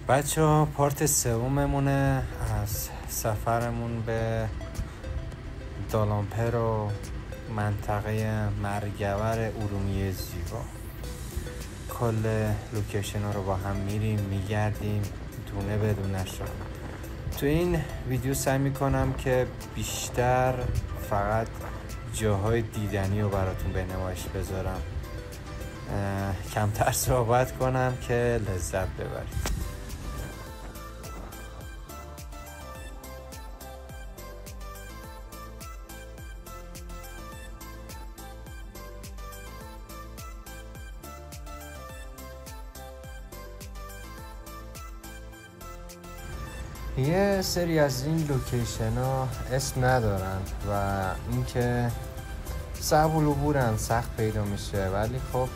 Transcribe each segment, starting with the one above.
بچه ها پارت سوممونه از سفرمون به دالامپر و منطقه مرگور ارومیه زیبا. کل لوکیشن ها رو با هم میریم میگردیم دونه بدونه شد. تو این ویدیو سعی میکنم که بیشتر فقط جاهای دیدنی رو براتون به نمایش بذارم، کمتر صحبت کنم که لذت ببرید. یه سری از این لوکیشن ها اسم ندارن و اینکه صعب العبورن، سخت پیدا میشه، ولی خب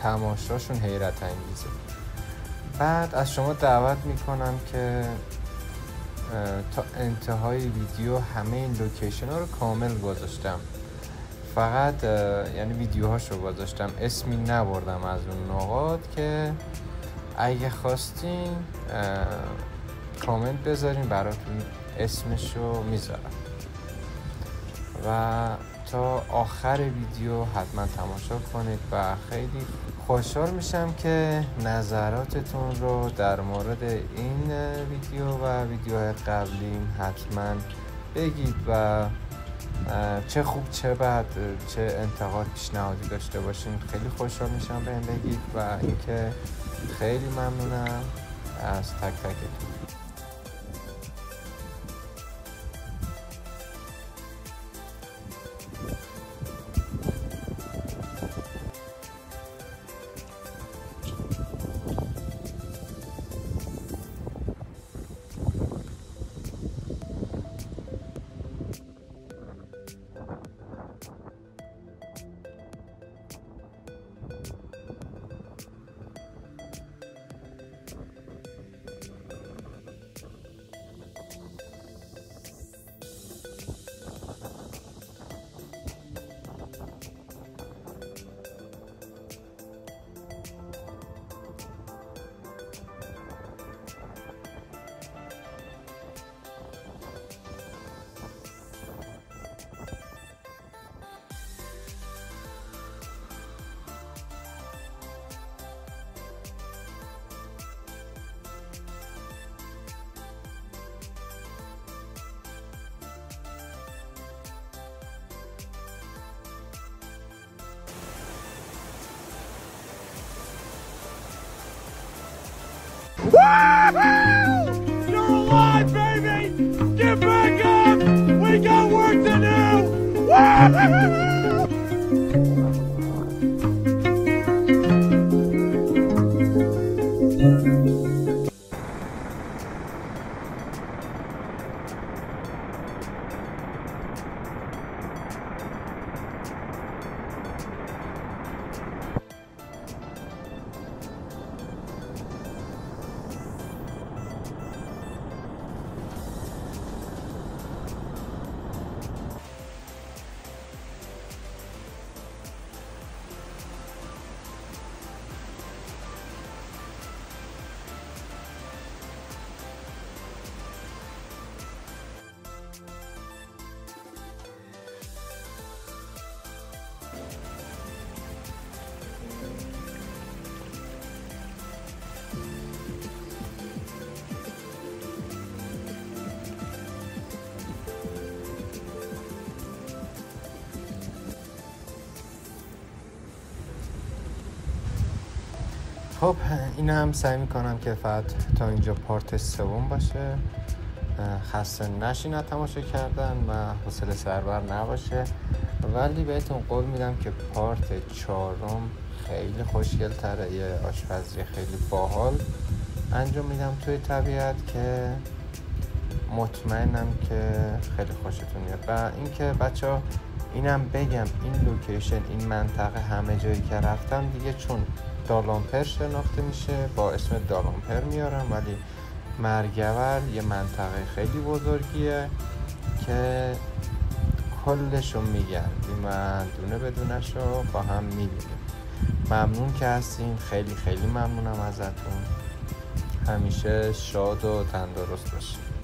تماشاشون حیرت انگیزه. بعد از شما دعوت میکنم که تا انتهای ویدیو همه این لوکیشن ها رو کامل گذاشتم، فقط یعنی ویدیوهاشو گذاشتم، اسمی نبردم از اون نقاط که اگه خواستین کامنت بذارین براتون اسمشو میذارم و تا آخر ویدیو حتما تماشا کنید و خیلی خوشحال میشم که نظراتتون رو در مورد این ویدیو و ویدیوهای قبلیم حتما بگید و چه خوب چه بد، چه انتقاد پیشنهادی داشته باشین خیلی خوشحال میشم بهم بگید و اینکه خیلی ممنونم از تک تکتون. Woo-hoo! You're alive, baby! Get back up! We got work to do! Woo-hoo! خب این هم سعی میکنم که فقط تا اینجا پارت سوم باشه، خسته نشین از تماشا کردن و حوصله سربر نباشه، ولی بهتون قول میدم که پارت چهارم خیلی خوشگل تره، یه آشپزی خیلی باحال انجام میدم توی طبیعت که مطمئنم که خیلی خوشتون میاد. و اینکه بچه‌ها اینم بگم این لوکیشن، این منطقه همه جایی که رفتم دیگه چون دالامپر شناخته میشه با اسم دالامپر میارم، ولی مرگور یه منطقه خیلی بزرگیه که کلشو میگردیم و دونه بدونش رو با هم میبینیم. ممنون که هستین، خیلی خیلی ممنونم ازتون. همیشه شاد و تندرست باشید.